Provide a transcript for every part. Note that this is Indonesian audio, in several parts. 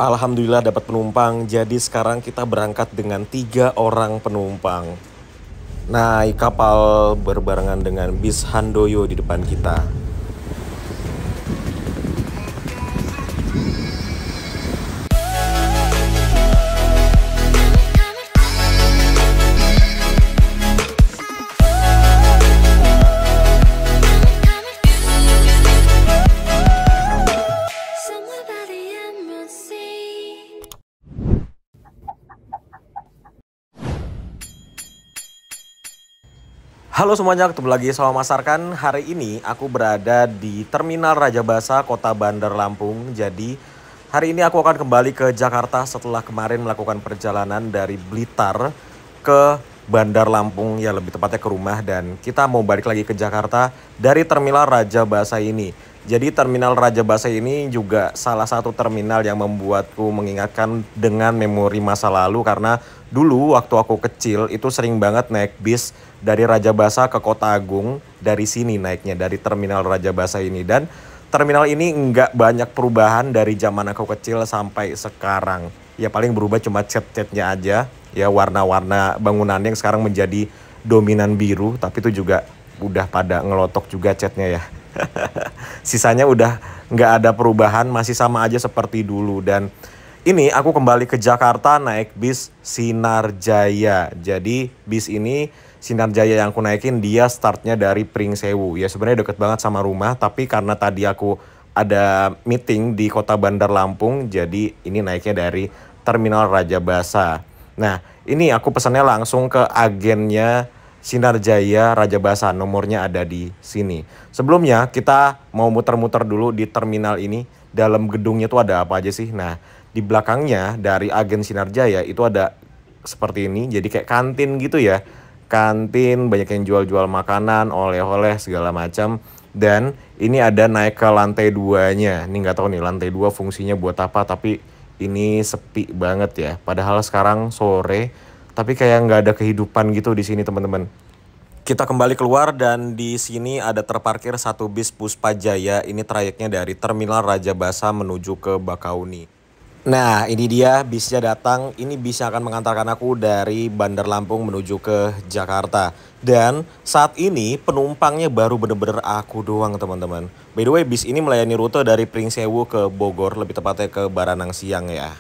Alhamdulillah dapat penumpang. Jadi sekarang kita berangkat dengan 3 orang penumpang. Naik kapal berbarengan dengan bis Handoyo di depan kita. Halo semuanya, ketemu lagi sama Mas Arkan. Hari ini aku berada di Terminal Rajabasa, Kota Bandar Lampung. Jadi hari ini aku akan kembali ke Jakarta setelah kemarin melakukan perjalanan dari Blitar ke Bandar Lampung, ya lebih tepatnya ke rumah. Dan kita mau balik lagi ke Jakarta dari Terminal Rajabasa ini. Jadi Terminal Rajabasa ini juga salah satu terminal yang membuatku mengingatkan dengan memori masa lalu. Karena dulu waktu aku kecil itu sering banget naik bis dari Rajabasa ke Kota Agung. Dari sini naiknya, dari Terminal Rajabasa ini. Dan terminal ini nggak banyak perubahan dari zaman aku kecil sampai sekarang. Ya paling berubah cuma cat-catnya aja. Ya warna-warna bangunannya yang sekarang menjadi dominan biru. Tapi itu juga udah pada ngelotok juga catnya ya. Sisanya udah nggak ada perubahan, masih sama aja seperti dulu. Dan ini aku kembali ke Jakarta naik bis Sinar Jaya. Jadi bis ini Sinar Jaya yang aku naikin dia startnya dari Pringsewu. Ya sebenarnya deket banget sama rumah, tapi karena tadi aku ada meeting di Kota Bandar Lampung, jadi ini naiknya dari Terminal Rajabasa. Nah ini aku pesannya langsung ke agennya Sinar Jaya Rajabasa, nomornya ada di sini. Sebelumnya kita mau muter-muter dulu di terminal ini. Dalam gedungnya tuh ada apa aja sih? Nah, di belakangnya dari agen Sinar Jaya itu ada seperti ini. Jadi kayak kantin gitu ya. Kantin, banyak yang jual-jual makanan, oleh-oleh segala macam. Dan ini ada naik ke lantai 2-nya. Ini nggak tahu nih lantai 2 fungsinya buat apa, tapi ini sepi banget ya. Padahal sekarang sore, tapi kayak nggak ada kehidupan gitu di sini teman-teman. Kita kembali keluar dan di sini ada terparkir satu bis Puspa Jaya. Ini trayeknya dari Terminal Rajabasa menuju ke Bakauni. Nah ini dia bisnya datang. Ini bis yang akan mengantarkan aku dari Bandar Lampung menuju ke Jakarta. Dan saat ini penumpangnya baru bener-bener aku doang teman-teman. By the way bis ini melayani rute dari Pringsewu ke Bogor, lebih tepatnya ke Baranang Siang ya.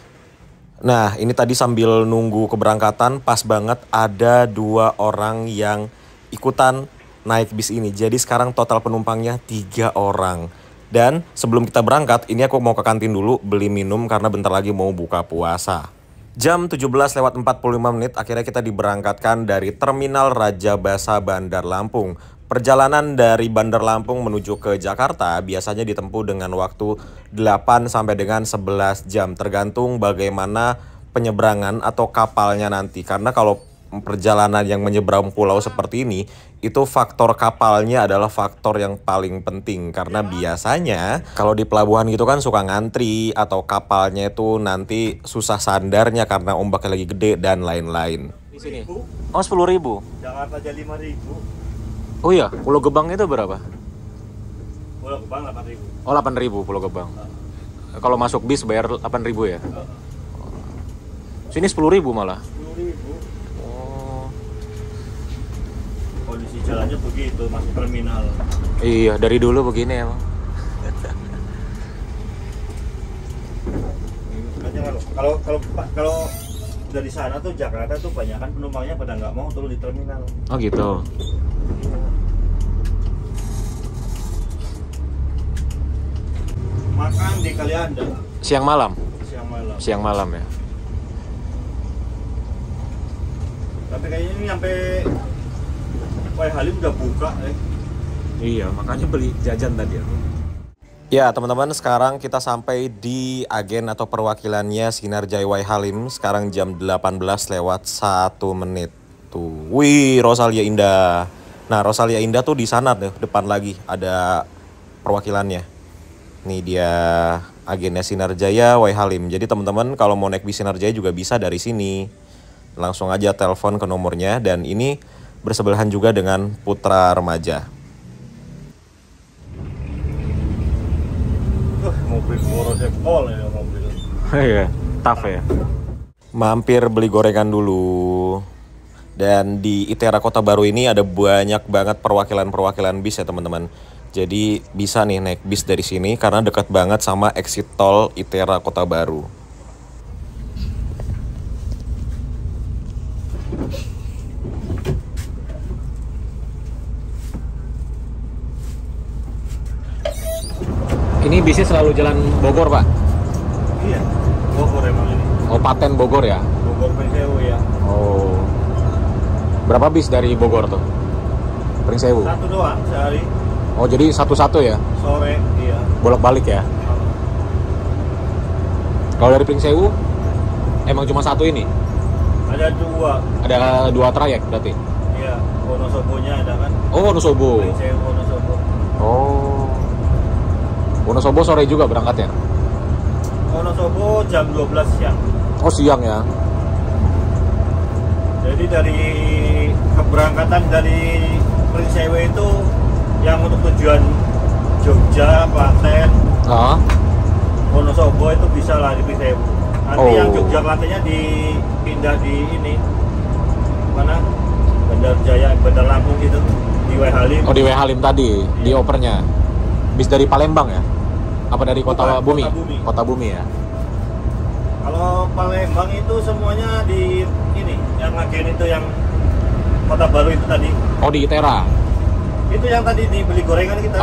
Nah ini tadi sambil nunggu keberangkatan pas banget ada 2 orang yang ikutan naik bis ini. Jadi sekarang total penumpangnya 3 orang. Dan sebelum kita berangkat ini aku mau ke kantin dulu beli minum karena bentar lagi mau buka puasa. Jam 17:45 akhirnya kita diberangkatkan dari Terminal Rajabasa Bandar Lampung. Perjalanan dari Bandar Lampung menuju ke Jakarta biasanya ditempuh dengan waktu 8 sampai dengan 11 jam. Tergantung bagaimana penyeberangan atau kapalnya nanti. Karena kalau perjalanan yang menyeberang pulau seperti ini, itu faktor kapalnya adalah faktor yang paling penting. Karena biasanya kalau di pelabuhan gitu kan suka ngantri atau kapalnya itu nanti susah sandarnya karena ombaknya lagi gede dan lain-lain. Di sini. Oh 10.000. Jakarta aja 5.000. Oh iya, Pulau Gebang itu berapa? Pulau Gebang 8.000. Oh 8.000 Pulau Gebang. Kalau masuk bis bayar 8.000 ya? Sini 10.000 malah. 10.000. Oh. Kondisi jalannya begitu, masuk terminal. Iya, dari dulu begini emang. Makanya kalau dari sana tuh Jakarta tuh banyak kan penumpangnya pada nggak mau turun di terminal. Oh gitu. Makan di Kalianda Siang malam? siang malam. Siang malam ya. Tapi kayaknya ini sampai Halim udah buka Iya, makanya beli jajan tadi aku. Ya teman-teman, sekarang kita sampai di agen atau perwakilannya Sinar Jaya Halim. Sekarang jam 18:01 tuh. Wih, Rosalia Indah. Nah, Rosalia Indah tuh di sana deh, depan lagi ada perwakilannya. Nih dia agennya Sinar Jaya Halim. Jadi teman-teman kalau mau naik bis Sinar Jaya juga bisa dari sini. Langsung aja telepon ke nomornya dan ini bersebelahan juga dengan Putra Remaja. Mobil Borosepol ya mobil. Iya, tough ya. Mampir beli gorengan dulu. Dan di ITERA Kota Baru ini ada banyak banget perwakilan-perwakilan bis ya teman-teman. Jadi bisa nih naik bis dari sini karena dekat banget sama exit tol ITERA Kota Baru. Ini bisnya selalu jalan Bogor, Pak? Iya, Bogor emang ini. Oh, Paten Bogor ya? Bogor Pringsewu ya. Oh. Berapa bis dari Bogor tuh? Pringsewu? Satu doang sehari. Oh, jadi satu-satu ya? Sore, iya. Bolak-balik ya? Kalau dari Pringsewu, emang cuma satu ini? Ada dua. Ada dua trayek berarti? Iya, Wonosobonya ada kan? Oh, Wonosobo. Pringsewu Wonosobo. Oh. Wonosobo sore juga berangkatnya? Wonosobo jam 12 siang. Oh, siang ya? Jadi dari keberangkatan dari Pringsewu itu yang untuk tujuan Jogja, Klaten, Wonosobo itu bisa lah di Pringsewu. Nanti yang Jogja Klatennya dipindah di ini mana? Bandar Jaya, Bandar Lampung gitu di W Halim. Oh, di W Halim tadi, di opernya. Bis dari Palembang ya? Apa dari Kota Bumi? Kota Bumi ya? Kalau Palembang itu semuanya di ini, yang agen itu yang Kota Baru itu tadi. Oh, di ITERA? Itu yang tadi dibeli gorengan kita.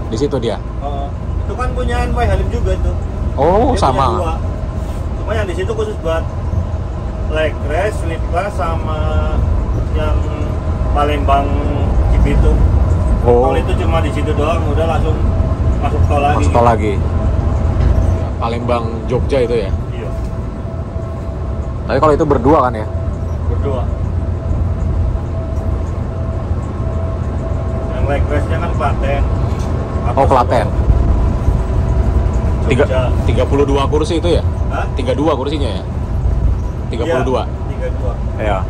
Di situ dia? Itu kan punya W Halim juga itu. Oh, dia sama. Punya 2. Cuma yang di situ khusus buat leg race, slip class sama yang Palembang Cibitung. Oh. Kalau itu cuma di situ doang, udah langsung masuk tol lagi. Masuk tol lagi. Palembang Jogja itu ya? Iya. Tapi kalau itu berdua kan ya? Berdua. Yang leg race-nya kan Klaten. Oh, Klaten. 32 kursi itu ya? Hah? 32 kursinya ya? 32? Iya, 32. Iya.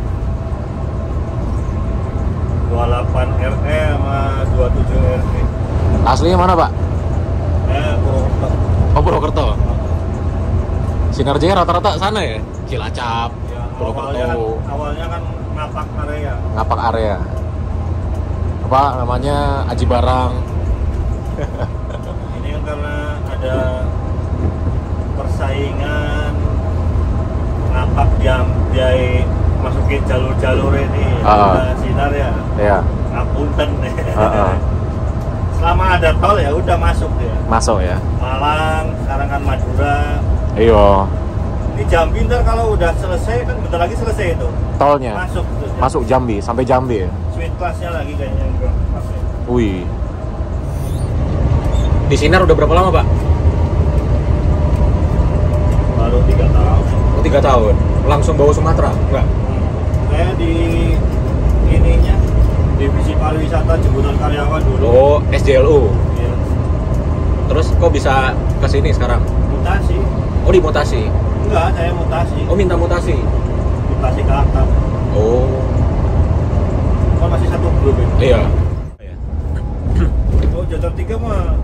28 RE sama 27 RE. Aslinya mana, Pak? Purwokerto. Oh, Purwokerto. Sinar Jaya rata-rata sana ya? Cilacap, Ya, Purwokerto. awalnya kan ngapak area. Ngapak area. Apa namanya? Aji Barang. Ini kan karena ada persaingan ngapak jam dia masukin jalur-jalur ini. Ada sinar ya. Iya. Ngapunten. Selama ada tol ya udah masuk dia. Masuk ya. Malang, sekarang kan Madura. Iya. Ini Jambi ntar kalau udah selesai kan bentar lagi selesai itu. Tolnya. Masuk tuh. Masuk Jambi sampai Jambi ya. Sweet class-nya lagi kayaknya juga pakai. Wih. Di Sinar udah berapa lama, Pak? Baru 3 tahun. Oh, 3 tahun. Langsung bawa Sumatera? Enggak. Saya di ininya divisi pariwisata Jemputan Karyawan dulu. Oh, SJLU. Iya. Terus kok bisa ke sini sekarang? Mutasi. Oh, dimutasi. Enggak, saya mutasi. Oh, minta mutasi. Mutasi ke akta. Oh. Kan masih satu grup ini. Iya. Oh, jadwal 3 mah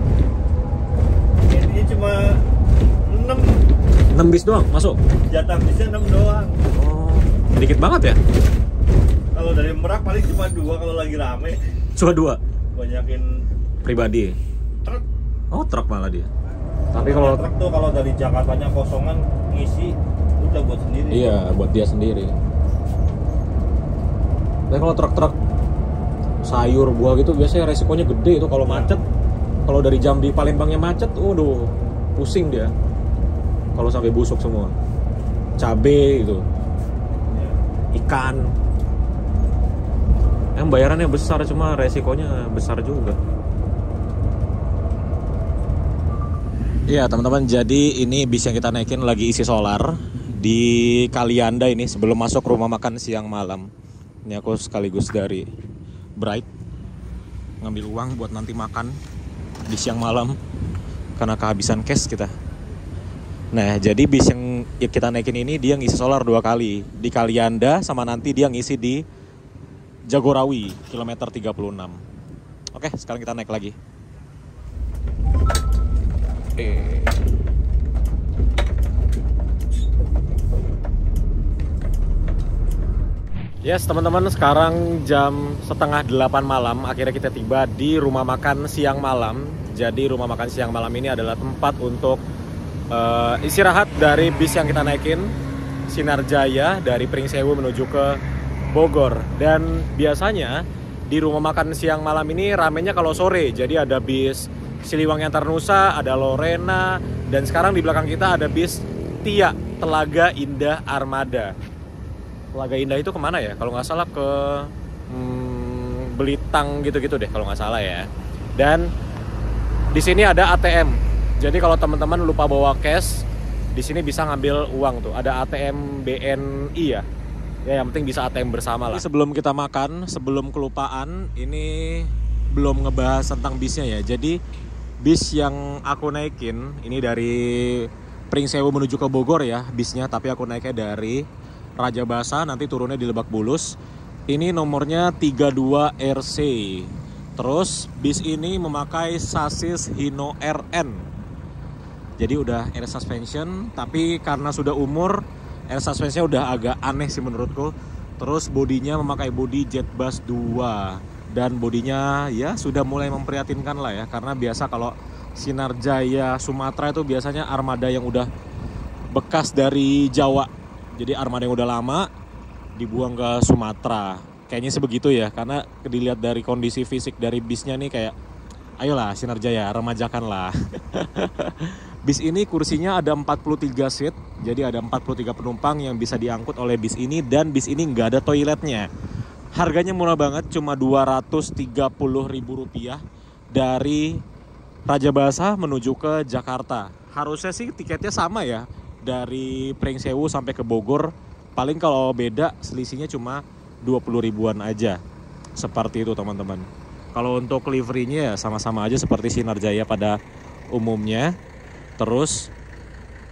ini cuma 6. 6 bis doang masuk. Jatah bisnya 6 doang. Oh. Dikit banget ya? Kalau dari Merak paling cuma 2 kalau lagi rame. Cuma 2. Banyakin Pribadi. truk. Oh, truk malah dia. Tapi kalau truk tuh kalau dari Jakartanya kosongan ngisi udah buat sendiri. iya, buat dia sendiri. Tapi kalau truk-truk sayur buah gitu biasanya resikonya gede itu kalau macet. Kalau dari Jambi Palembangnya macet, waduh, pusing dia. Kalau sampai busuk semua. Cabe gitu. Ikan. Yang bayarannya besar cuma resikonya besar juga. Iya teman-teman, jadi ini bis yang kita naikin lagi isi solar di Kalianda ini sebelum masuk rumah makan siang malam. Ini aku sekaligus dari Bright ngambil uang buat nanti makan di siang malam karena kehabisan cash kita. Nah jadi bis yang kita naikin ini dia ngisi solar 2 kali di Kalianda sama nanti dia ngisi di Jagorawi kilometer 36. Oke, sekarang kita naik lagi. Yes teman-teman, sekarang jam setengah 8 malam. Akhirnya kita tiba di rumah makan siang malam. Jadi rumah makan siang malam ini adalah tempat untuk istirahat dari bis yang kita naikin, Sinar Jaya, dari Pringsewu menuju ke Bogor. Dan biasanya di rumah makan siang malam ini ramenya kalau sore. Jadi ada bis Siliwangi Antarnusa, ada Lorena, dan sekarang di belakang kita ada bis Tia, Telaga Indah Armada. Telaga Indah itu kemana ya? Kalau nggak salah ke Belitang gitu-gitu deh kalau nggak salah ya. Dan di sini ada ATM. Jadi kalau teman-teman lupa bawa cash, di sini bisa ngambil uang tuh. Ada ATM BNI ya. Ya yang penting bisa ATM bersama lah. Sebelum kita makan, sebelum kelupaan, ini belum ngebahas tentang bisnya ya. Jadi bis yang aku naikin ini dari Pringsewu menuju ke Bogor ya bisnya, tapi aku naiknya dari Raja Basa, nanti turunnya di Lebak Bulus. Ini nomornya 32 RC. Terus bis ini memakai sasis Hino RN. Jadi udah air suspension, tapi karena sudah umur, air suspensionnya udah agak aneh sih menurutku. Terus bodinya memakai bodi Jetbus 2. Dan bodinya ya sudah mulai memprihatinkan lah ya, karena biasa kalau Sinar Jaya Sumatera itu biasanya armada yang udah bekas dari Jawa. Jadi armada yang udah lama dibuang ke Sumatera. Kayaknya sih begitu ya, karena dilihat dari kondisi fisik dari bisnya nih kayak ayolah Sinar Jaya, remajakan lah. Bis ini kursinya ada 43 seat, jadi ada 43 penumpang yang bisa diangkut oleh bis ini, dan bis ini nggak ada toiletnya. Harganya murah banget, cuma Rp230.000 dari Raja Basa menuju ke Jakarta. Harusnya sih tiketnya sama ya, dari Pringsewu sampai ke Bogor. Paling kalau beda selisihnya cuma 20 ribuan aja. Seperti itu teman-teman. Kalau untuk liverynya ya sama-sama aja seperti Sinar Jaya pada umumnya. Terus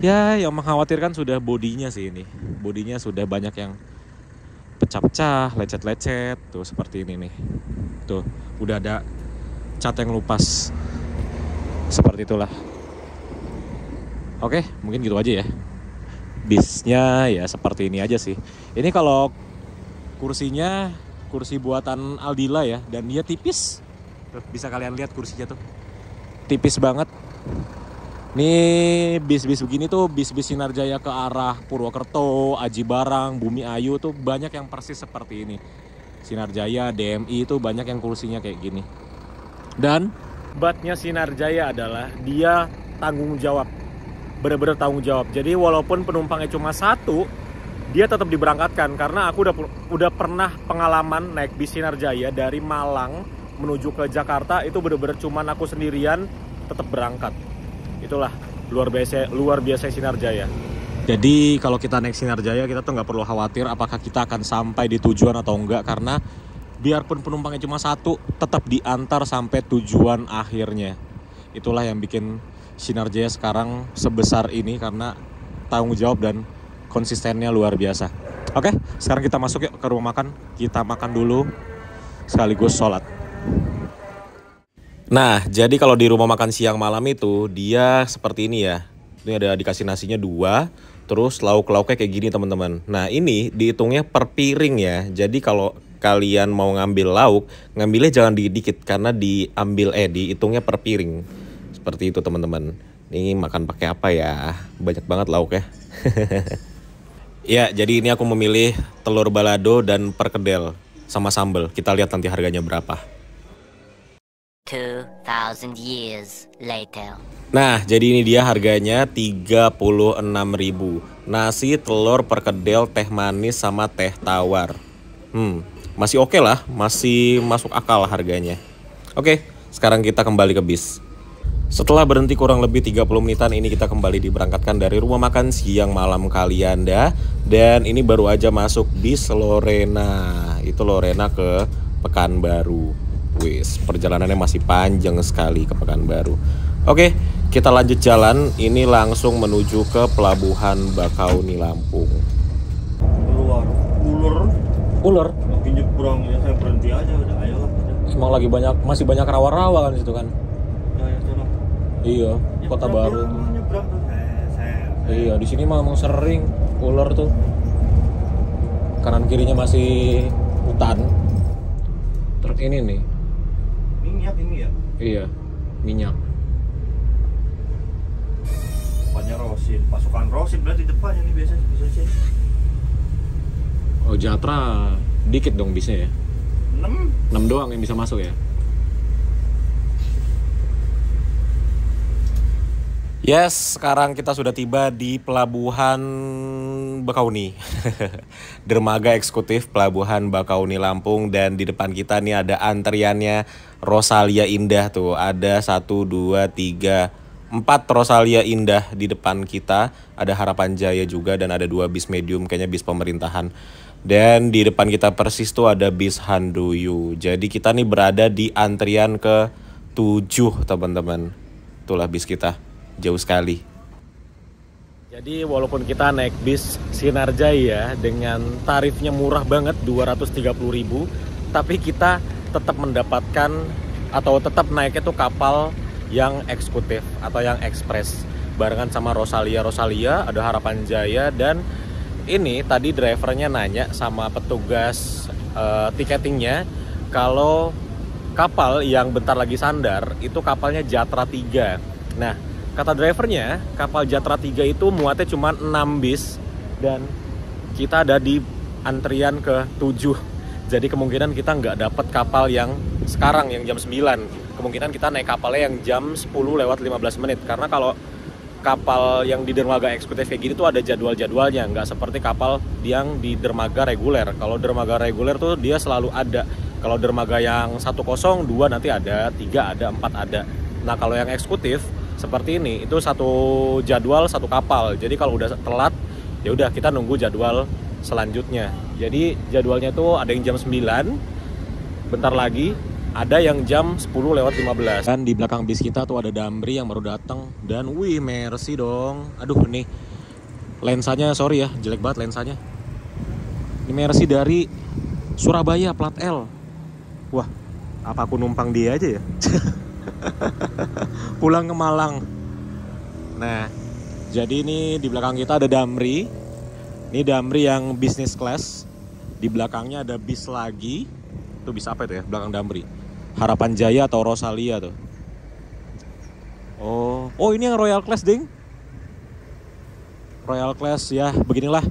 ya yang mengkhawatirkan sudah bodinya sih ini. Bodinya sudah banyak yang pecah-pecah, lecet-lecet. Tuh seperti ini nih. Tuh udah ada cat yang lupas. Seperti itulah. Oke, mungkin gitu aja ya. Bisnya ya seperti ini aja sih. Ini kalau kursinya kursi buatan Aldila ya, dan dia tipis. Tuh, bisa kalian lihat kursinya tuh. Tipis banget. Nih bis-bis begini tuh bis-bis Sinar Jaya ke arah Purwokerto, Aji Barang, Bumi Ayu tuh banyak yang persis seperti ini. Sinar Jaya, DMI itu banyak yang kursinya kayak gini. Dan hebatnya Sinar Jaya adalah dia tanggung jawab. Bener-bener tanggung jawab. Jadi walaupun penumpangnya cuma satu, dia tetap diberangkatkan. Karena aku udah pernah pengalaman naik bis Sinar Jaya dari Malang menuju ke Jakarta, itu bener-bener cuma aku sendirian tetap berangkat. Itulah luar biasa Sinar Jaya. Jadi kalau kita naik Sinar Jaya, kita tuh nggak perlu khawatir apakah kita akan sampai di tujuan atau enggak, karena biarpun penumpangnya cuma satu, tetap diantar sampai tujuan akhirnya. Itulah yang bikin Sinar Jaya sekarang sebesar ini, karena tanggung jawab dan konsistennya luar biasa. Oke, sekarang kita masuk yuk ke rumah makan. Kita makan dulu sekaligus sholat. Nah, jadi kalau di rumah makan siang malam itu dia seperti ini ya. Ini ada dikasih nasinya 2, terus lauk-lauknya kayak gini teman-teman. Nah, ini dihitungnya per piring ya. Jadi kalau kalian mau ngambil lauk, ngambilnya jangan dikit-dikit karena dihitungnya per piring. Seperti itu teman-teman. Ini makan pakai apa ya? Banyak banget lauk ya. Ya, jadi ini aku memilih telur balado dan perkedel sama sambal. Kita lihat nanti harganya berapa. 2000 years later. Nah, jadi ini dia harganya 36.000. Nasi, telur, perkedel, teh manis sama teh tawar. Masih oke lah, masih masuk akal harganya. Oke, sekarang kita kembali ke bis. Setelah berhenti kurang lebih 30 menitan, ini kita kembali diberangkatkan dari rumah makan siang malam Kalianda. Dan ini baru aja masuk bis Lorena. Itu Lorena ke Pekanbaru. Wis, perjalanannya masih panjang sekali ke Pekanbaru. Oke, kita lanjut jalan. Ini langsung menuju ke Pelabuhan Bakauni, Lampung. Keluar Ular? lagi nyebrang ya, saya berhenti aja udah, ayolah. Emang lagi masih banyak rawa-rawa kan situ kan? Iya, Kota Baru. Nyebrang tuh. Iya, di sini mah emang sering ular tuh. kanan kirinya masih hutan. Truk ini nih. Minyak ini ya? Iya, minyak. Depannya Rosin, pasukan Rosin berarti depannya nih biasanya bisa sih. Oh, Jatra dikit dong bisnya ya. 6 doang yang bisa masuk ya. Yes, sekarang kita sudah tiba di Pelabuhan Bakauni. Dermaga eksekutif Pelabuhan Bakauni Lampung, dan di depan kita nih ada antriannya Rosalia Indah tuh. Ada 1, 2, 3, 4 Rosalia Indah di depan kita. Ada Harapan Jaya juga, dan ada 2 bis medium, kayaknya bis pemerintahan. Dan di depan kita persis tuh ada bis Handoyo. Jadi kita nih berada di antrian ke-7 teman-teman. Itulah bis kita. Jauh sekali. Jadi walaupun kita naik bis Sinar Jaya dengan tarifnya murah banget 230.000, tapi kita tetap mendapatkan atau tetap naiknya tuh kapal yang eksekutif atau yang ekspres barengan sama Rosalia, ada Harapan Jaya. Dan ini tadi drivernya nanya sama petugas tiketingnya kalau kapal yang bentar lagi sandar itu kapalnya Jatra 3. Nah, kata drivernya, kapal Jatra 3 itu muatnya cuma 6 bis, dan kita ada di antrian ke-7. Jadi kemungkinan kita nggak dapat kapal yang sekarang, yang jam 9. Kemungkinan kita naik kapalnya yang jam 10:15 menit. Karena kalau kapal yang di dermaga eksekutif kayak gini tuh ada jadwal-jadwalnya, nggak seperti kapal yang di dermaga reguler. Kalau dermaga reguler tuh dia selalu ada. Kalau dermaga yang 102 nanti ada, 3 ada, 4 ada. Nah kalau yang eksekutif seperti ini itu satu jadwal satu kapal. Jadi kalau udah telat ya udah kita nunggu jadwal selanjutnya. Jadi jadwalnya tuh ada yang jam 9, bentar lagi ada yang jam 10:15. Dan di belakang bis kita tuh ada Damri yang baru datang, dan wih, Mercy dong. Aduh, nih lensanya sorry ya, jelek banget lensanya. Ini Mercy dari Surabaya plat L. Wah, apa aku numpang dia aja ya? Pulang ke Malang. Nah, jadi ini di belakang kita ada Damri. Ini Damri yang business class. Di belakangnya ada bis lagi. Itu bis apa itu ya? Belakang Damri. Harapan Jaya atau Rosalia tuh. Oh ini yang Royal Class, ding. Royal Class ya, beginilah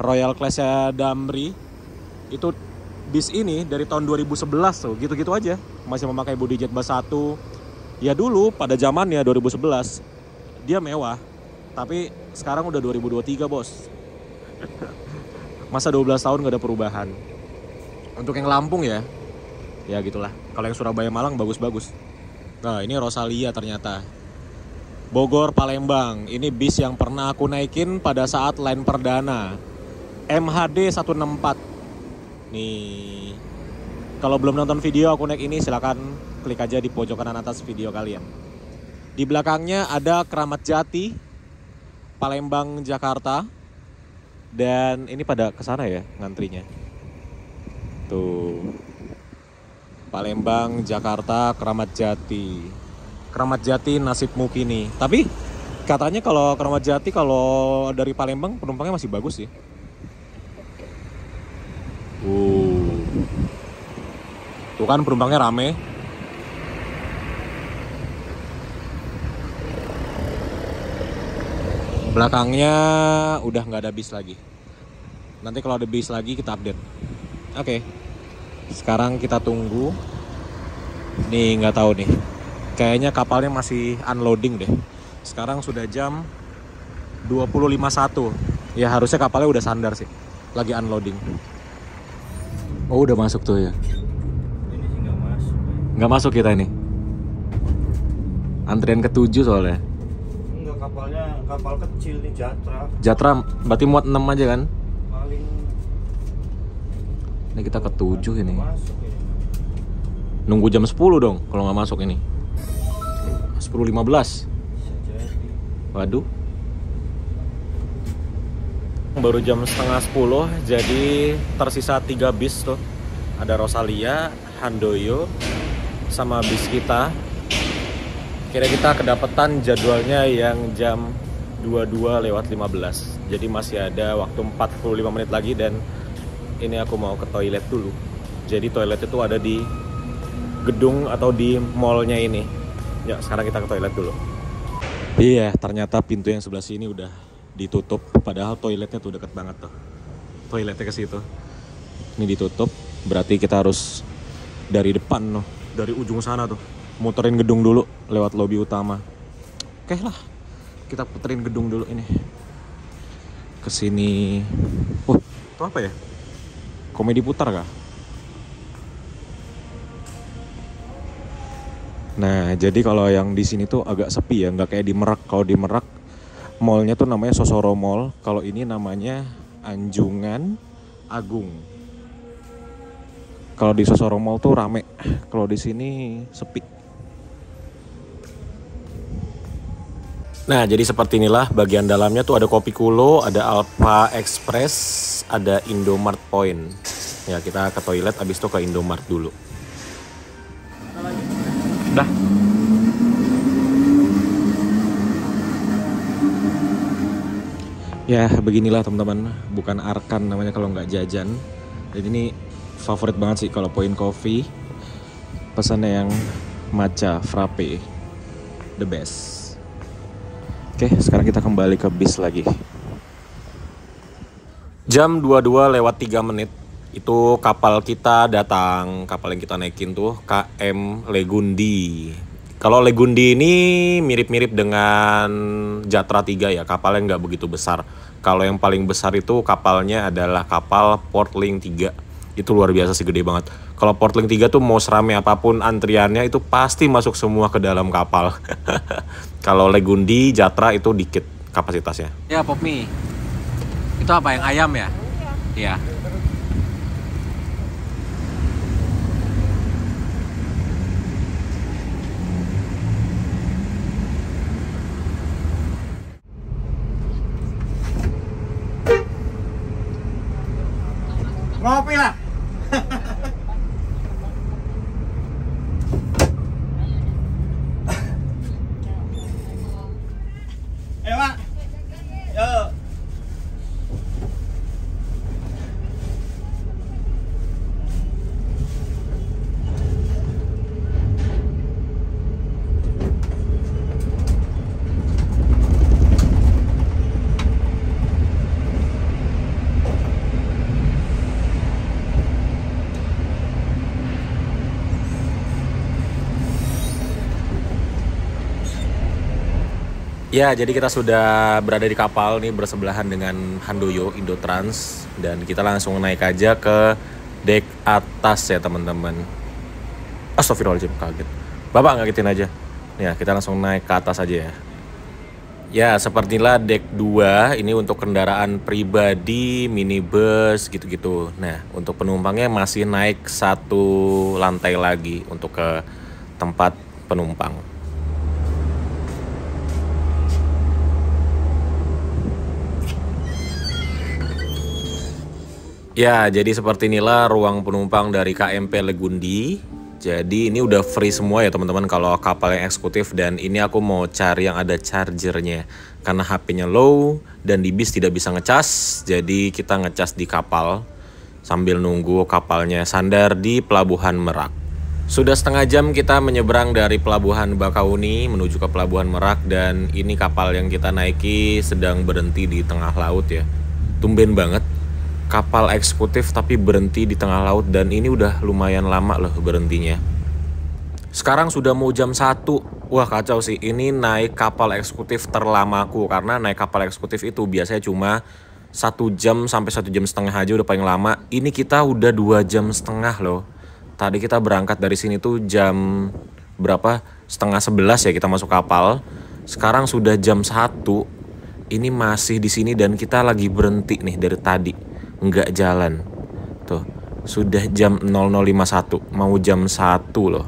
Royal Class-nya Damri. Itu bis ini dari tahun 2011 tuh, gitu-gitu aja. Masih memakai bodi jet bus 1. Ya dulu pada zamannya 2011 dia mewah, tapi sekarang udah 2023 bos. Masa 12 tahun gak ada perubahan. Untuk yang Lampung ya gitulah. Kalau yang Surabaya Malang bagus-bagus. Nah ini Rosalia ternyata. Bogor Palembang, ini bis yang pernah aku naikin pada saat line perdana MHD 164. Nih, kalau belum nonton video aku naik ini silakan klik aja di pojok kanan atas video kalian. Di belakangnya ada Keramat Jati, Palembang, Jakarta. Dan ini pada kesana ya ngantrinya. Tuh, Palembang, Jakarta, Keramat Jati. Keramat Jati nasibmu kini. Tapi katanya kalau Keramat Jati kalau dari Palembang penumpangnya masih bagus sih. Tuh kan penumpangnya rame. Belakangnya udah nggak ada bis lagi. Nanti kalau ada bis lagi kita update. Oke. Sekarang kita tunggu. Nih nggak tahu nih. Kayaknya kapalnya masih unloading deh. Sekarang sudah jam 20.51. Ya harusnya kapalnya udah sandar sih. Lagi unloading. Oh udah masuk tuh ya. Ini sih nggak masuk. Nggak masuk kita ini. Antrian ke-7 soalnya. Enggak, kapalnya kapal kecil nih, Jatra. Jatra berarti muat 6 aja kan? Paling. Ini kita ke-7 ini. Masuk ini. Nunggu jam 10 dong kalau nggak masuk ini. 10.15. Bisa jadi. Waduh. Baru jam setengah 10, jadi tersisa 3 bis tuh. Ada Rosalia, Handoyo, sama bis kita. Kira kita kedapetan jadwalnya yang jam 22:15. Jadi masih ada waktu 45 menit lagi, dan ini aku mau ke toilet dulu. Jadi toilet itu ada di gedung atau di mallnya ini. Ya, sekarang kita ke toilet dulu. Iya, ternyata pintu yang sebelah sini udah ditutup. Padahal toiletnya tuh deket banget tuh. Toiletnya ke situ. Ini ditutup, berarti kita harus dari depan loh, dari ujung sana tuh. Muterin gedung dulu lewat lobi utama. Oke lah, kita puterin gedung dulu ini. Kesini. Itu apa ya? Komedi putar kah? Nah, jadi kalau yang di sini tuh agak sepi ya, nggak kayak di Merak. Kalau di Merak, mallnya tuh namanya Sosoro Mall. Kalau ini namanya Anjungan Agung. Kalau di Sosoro Mall tuh rame. Kalau di sini sepi. Nah, jadi seperti inilah bagian dalamnya tuh ada Kopi Kulo, ada Alpha Express, ada Indomart Point. Ya, kita ke toilet, abis itu ke Indomart dulu. Dah. Ya, beginilah teman-teman. Bukan Arkan namanya kalau nggak jajan. Jadi ini favorit banget sih kalau Point Coffee. Pesannya yang matcha frappe. The best. Oke, sekarang kita kembali ke bis lagi. Jam 22:03 itu kapal kita datang. Kapal yang kita naikin tuh KM Legundi. Kalau Legundi ini mirip-mirip dengan Jatra 3 ya, kapalnya nggak begitu besar. Kalau yang paling besar itu kapalnya adalah kapal Portling 3. Itu luar biasa sih, gede banget. Kalau Portling 3 tuh mau serame apapun antriannya itu pasti masuk semua ke dalam kapal. Kalau Legundi, Jatra itu dikit kapasitasnya. Ya, Popmi. Itu apa, yang ayam ya? Iya. Ngopi lah. Ayo, Pak. Yuk. Ya, jadi kita sudah berada di kapal nih bersebelahan dengan Handoyo Indotrans. Dan kita langsung naik aja ke dek atas ya teman-teman. Astagfirullahaladzim, kaget. Bapak ngagetin aja. Ya, kita langsung naik ke atas aja ya. Ya, sepertilah dek 2 ini untuk kendaraan pribadi, minibus gitu-gitu. Nah, untuk penumpangnya masih naik 1 lantai lagi untuk ke tempat penumpang. Ya, jadi seperti inilah ruang penumpang dari KMP Legundi. Jadi ini udah free semua ya teman-teman kalau kapal yang eksekutif. Dan ini aku mau cari yang ada chargernya. Karena HP-nya low dan di bis tidak bisa ngecas. Jadi kita ngecas di kapal sambil nunggu kapalnya sandar di Pelabuhan Merak. Sudah setengah jam kita menyeberang dari Pelabuhan Bakauni menuju ke Pelabuhan Merak. Dan ini kapal yang kita naiki sedang berhenti di tengah laut ya. Tumben banget. Kapal eksekutif tapi berhenti di tengah laut dan ini udah lumayan lama loh berhentinya. Sekarang sudah mau jam 1. Wah kacau sih, ini naik kapal eksekutif terlamaku. Karena naik kapal eksekutif itu biasanya cuma 1 jam sampai 1 jam setengah aja udah paling lama. Ini kita udah 2 jam setengah loh. Tadi kita berangkat dari sini tuh jam berapa? Setengah 11 ya kita masuk kapal. Sekarang sudah jam 1. Ini masih di sini dan kita lagi berhenti nih dari tadi. Nggak jalan. Tuh, sudah jam 00.51, mau jam 1 loh.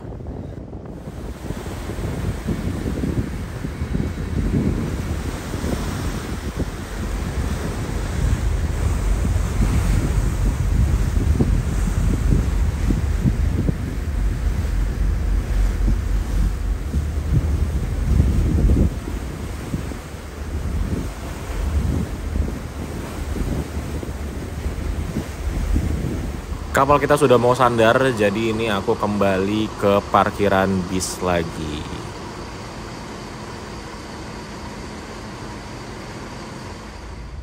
Kapal kita sudah mau sandar, jadi ini aku kembali ke parkiran bis lagi.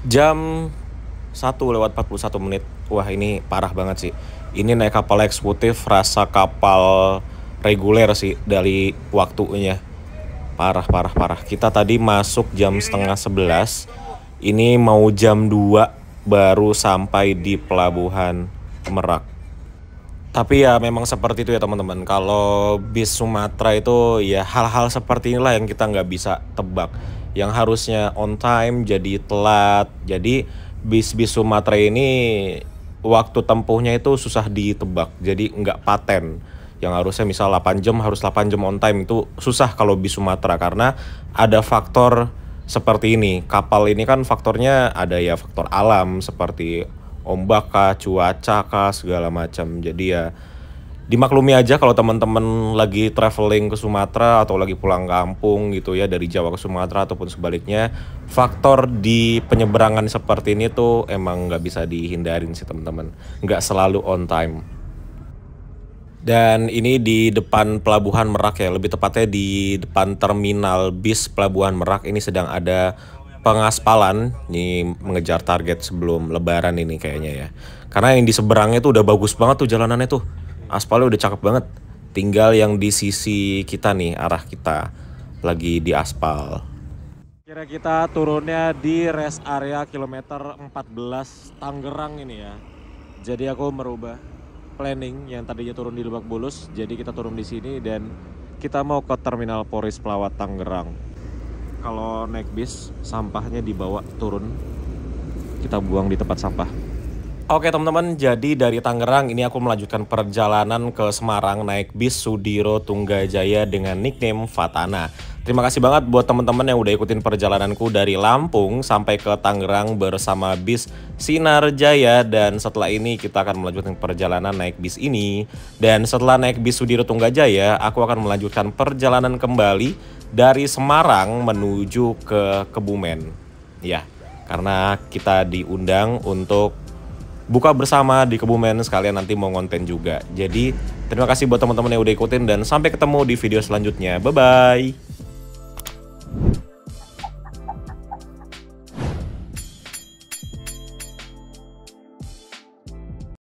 Jam 1:41. Wah, ini parah banget sih. Ini naik kapal eksekutif rasa kapal reguler sih dari waktunya. Parah. Kita tadi masuk jam setengah 11. Ini mau jam 2 baru sampai di pelabuhan Merak. Tapi ya memang seperti itu ya teman-teman. Kalau bis Sumatera itu ya hal-hal seperti inilah yang kita nggak bisa tebak. Yang harusnya on time jadi telat. Jadi bis-bis Sumatera ini waktu tempuhnya itu susah ditebak. Jadi nggak paten. Yang harusnya misal 8 jam harus 8 jam on time, itu susah kalau bis Sumatera karena ada faktor seperti ini. Kapal ini kan faktornya ada ya faktor alam seperti ombak kah, cuaca kah, segala macam. Jadi ya dimaklumi aja kalau teman-teman lagi traveling ke Sumatera atau lagi pulang kampung gitu ya dari Jawa ke Sumatera ataupun sebaliknya, faktor di penyeberangan seperti ini tuh emang nggak bisa dihindarin sih teman-teman. Nggak selalu on time. Dan ini di depan Pelabuhan Merak ya, lebih tepatnya di depan terminal bis Pelabuhan Merak. Ini sedang ada pengaspalan, ini mengejar target sebelum Lebaran ini kayaknya ya. Karena yang di seberangnya tuh udah bagus banget tuh jalanannya tuh, aspalnya udah cakep banget. Tinggal yang di sisi kita nih, arah kita lagi di aspal. Kira kita turunnya di rest area kilometer 14 Tangerang ini ya. Jadi aku merubah planning yang tadinya turun di Lebak Bulus, jadi kita turun di sini dan kita mau ke Terminal Poris Pelawat Tangerang. Kalau naik bis, sampahnya dibawa turun, kita buang di tempat sampah. Oke teman-teman, jadi dari Tangerang ini aku melanjutkan perjalanan ke Semarang naik bis Sudiro Tunggajaya dengan nickname Fatana. Terima kasih banget buat teman-teman yang udah ikutin perjalananku dari Lampung sampai ke Tangerang bersama bis Sinar Jaya. Dan setelah ini kita akan melanjutkan perjalanan naik bis ini. Dan setelah naik bis Sudiro Tunggajaya, aku akan melanjutkan perjalanan kembali dari Semarang menuju ke Kebumen. Ya, karena kita diundang untuk buka bersama di Kebumen, sekalian nanti mau konten juga. Jadi terima kasih buat teman-teman yang udah ikutin dan sampai ketemu di video selanjutnya. Bye-bye.